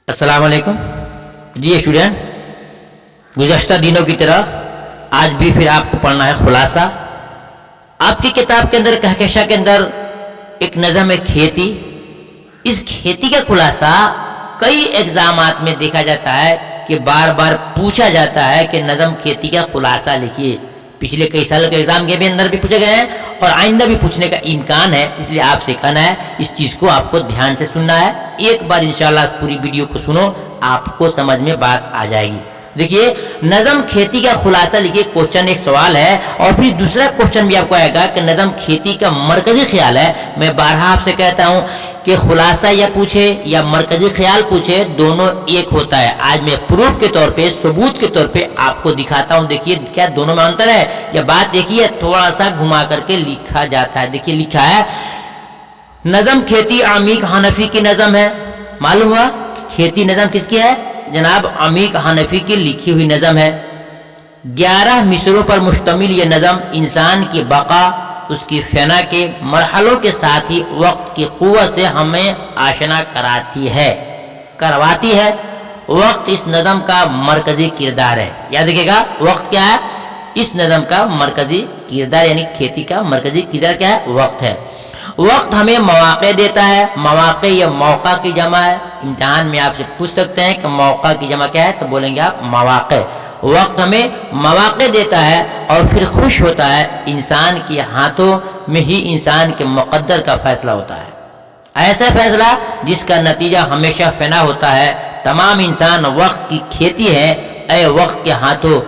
अस्सलाम वालेकुम जी स्टूडेंट, गुज़श्ता दिनों की तरह आज भी फिर आपको पढ़ना है खुलासा। आपकी किताब के अंदर कहकशा के अंदर एक नज़म है खेती। इस खेती का खुलासा कई एग्जामात में देखा जाता है कि बार बार पूछा जाता है कि नज़म खेती का खुलासा लिखिए। पिछले कई साल के एग्जाम के भी अंदर भी पूछे गए हैं और आइंदा भी पूछने का इम्कान है, इसलिए आपसे कहना है इस चीज़ को आपको ध्यान से सुनना है। एक बार इंशाल्लाह पूरी वीडियो को सुनो, आपको समझ में बात आ जाएगी। देखिए, नज़म खेती का खुलासा लिखिए, क्वेश्चन एक सवाल है और फिर दूसरा क्वेश्चन भी आपको आएगा कि नज़म खेती का मरकजी ख्याल है। मैं बारहा आपसे कहता हूँ कि खुलासा या पूछे या मरकजी ख्याल पूछे, दोनों एक होता है। आज मैं प्रूफ के तौर पे, सबूत के तौर पे आपको दिखाता हूँ। देखिए क्या दोनों में अंतर है या बात एक ही है, थोड़ा सा घुमा करके लिखा जाता है। देखिए लिखा है नज़म खेती अमीक हनफी की नज़म है। मालूम हुआ खेती नज़म किसकी है? जनाब अमीक हनफी की लिखी हुई नज़म है। 11 मिसरों पर मुश्तमिल ये नज़म इंसान की बका, उसकी फना के मरहलों के साथ ही वक्त की कुव्वत से हमें आशना करवाती है। वक्त इस नज़म का मरकजी किरदार है। याद रखिएगा, वक्त क्या है? इस नज़म का मरकजी किरदार, यानी खेती का मरकजी किरदार क्या है? वक्त है। वक्त हमें मौक़े देता है। मौक़े या मौका की जमा है। इम्तिहान में आपसे पूछ सकते हैं कि मौका की जमा क्या है, तो बोलेंगे आप मौक़े। वक्त हमें मौक़े देता है और फिर खुश होता है। इंसान के हाथों में ही इंसान के मुक़द्दर का फैसला होता है, ऐसा फैसला जिसका नतीजा हमेशा फना होता है। तमाम इंसान वक्त की खेती है। ऐ वक्त के हाथों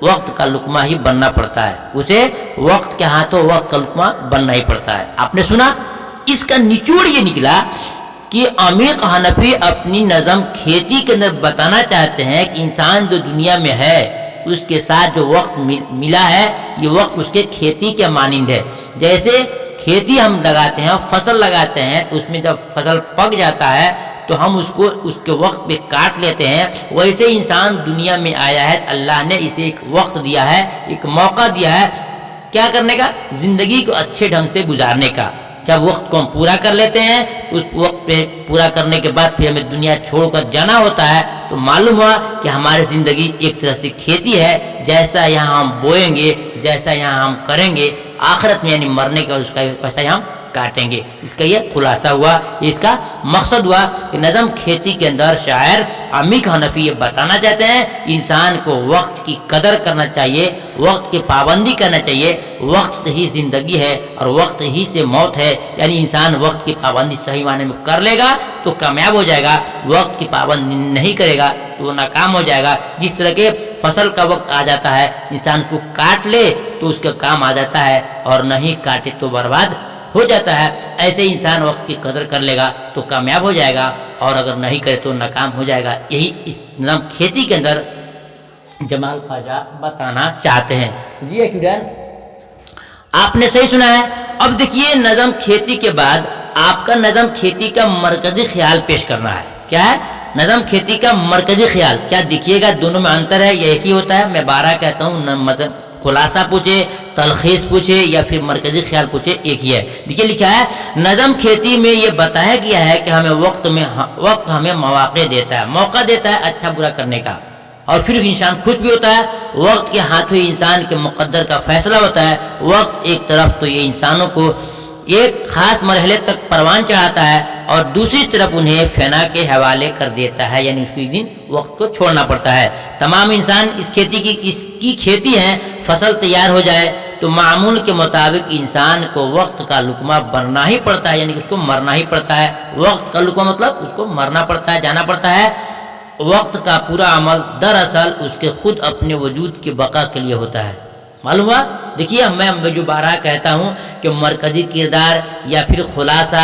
वक्त का लुकमा ही बनना पड़ता है, उसे वक्त के हाथों वक्त का लुकमा बनना ही पड़ता है। आपने सुना, इसका निचोड़ ये निकला कि अमीक हनफी अपनी नज़म खेती के अंदर बताना चाहते हैं कि इंसान जो दुनिया में है उसके साथ जो वक्त मिला है, ये वक्त उसके खेती के मानिंद है। जैसे खेती हम लगाते हैं, फसल लगाते हैं, तो उसमें जब फसल पक जाता है तो हम उसको उसके वक्त पे काट लेते हैं। वैसे इंसान दुनिया में आया है, अल्लाह ने इसे एक वक्त दिया है, एक मौका दिया है, क्या करने का? ज़िंदगी को अच्छे ढंग से गुजारने का। जब वक्त को हम पूरा कर लेते हैं, उस वक्त पे पूरा करने के बाद फिर हमें दुनिया छोड़कर जाना होता है, तो मालूम हुआ कि हमारी ज़िंदगी एक तरह से खेती है। जैसा यहाँ हम बोएंगे, जैसा यहाँ हम करेंगे, आखिरत में यानी मरने का उसका वैसा ही हम काटेंगे। इसका ये खुलासा हुआ, इसका मकसद हुआ कि नज़म खेती के अंदर शायर अमीक हनफी ये बताना चाहते हैं इंसान को वक्त की कदर करना चाहिए, वक्त की पाबंदी करना चाहिए। वक्त से ही ज़िंदगी है और वक्त ही से मौत है। यानी इंसान वक्त की पाबंदी सही माने में कर लेगा तो कामयाब हो जाएगा, वक्त की पाबंदी नहीं करेगा तो वो नाकाम हो जाएगा। जिस तरह के फसल का वक्त आ जाता है, इंसान को काट ले तो उसका काम आ जाता है और नहीं काटे तो बर्बाद हो जाता है। ऐसे इंसान वक्त की कदर कर लेगा तो कामयाब हो जाएगा और अगर नहीं करे तो नाकाम हो जाएगा। यही इस नज़म खेती के अंदर जमाल ख्वाजा बताना चाहते हैं। जी स्टूडेंट, आपने सही सुना है। अब देखिए, नज़म खेती के बाद आपका नज़म खेती का मरकजी ख्याल पेश करना है। क्या है? नज़म खेती का मरकजी ख्याल। क्या देखिएगा, दोनों में अंतर है या एक ही होता है? मैं 12 कहता हूँ, खुलासा पूछे, तलखीस पूछे या फिर मरकजी ख्याल पूछे, एक ही है। देखिए लिखा है नज़म खेती में ये बताया गया है कि हमें वक्त हमें मौक़े देता है, मौका देता है अच्छा बुरा करने का, और फिर इंसान खुश भी होता है। वक्त के हाथों ही इंसान के मुक़द्दर का फैसला होता है। वक्त एक तरफ तो ये इंसानों को एक खास मरहले तक परवान चढ़ाता है और दूसरी तरफ उन्हें फना के हवाले कर देता है, यानी उसको एक दिन वक्त को छोड़ना पड़ता है। तमाम इंसान इसकी खेती है। फसल तैयार हो जाए तो मामूल के मुताबिक इंसान को वक्त का लुकमा बनना ही पड़ता है, यानी उसको मरना ही पड़ता है। वक्त का लुकमा मतलब उसको मरना पड़ता है, जाना पड़ता है। वक्त का पूरा अमल दरअसल उसके खुद अपने वजूद की बका के लिए होता है। मालूम हुआ? देखिए, मैं जो 12 कहता हूँ कि मरकजी किरदार या फिर खुलासा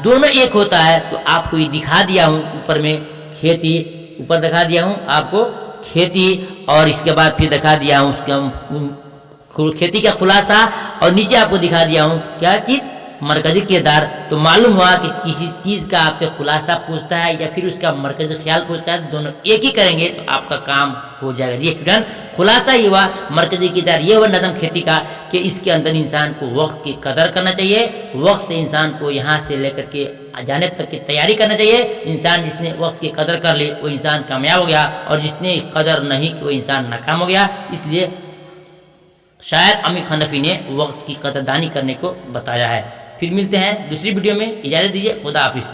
दोनों एक होता है, तो आपको ये दिखा दिया हूँ। ऊपर में खेती, ऊपर दिखा दिया हूँ आपको खेती, और इसके बाद फिर दिखा दिया हूँ उसका खेती का खुलासा, और नीचे आपको दिखा दिया हूँ क्या चीज़? मरकजी किरदार। तो मालूम हुआ कि किसी चीज़ का आपसे खुलासा पूछता है या फिर उसका मरकजी ख्याल पूछता है, दोनों एक ही करेंगे तो आपका काम हो जाएगा। जी स्टूडेंट, खुलासा ये हुआ मरकजी किरदार, ये हुआ नज़म खेती का कि इसके अंदर इंसान को वक्त की कदर करना चाहिए। वक्त से इंसान को यहाँ से लेकर के جانے تک کی تیاری کرنا چاہیے. انسان جس نے وقت کی قدر کر لی وہ انسان کامیاب ہو گیا, اور جس نے قدر نہیں کی وہ انسان ناکام ہو گیا. اس لیے شاعر عامر حنفی نے وقت کی قدردانی کرنے کو بتایا ہے. پھر ملتے ہیں دوسری ویڈیو میں, اجازت دیجیے, خدا حافظ.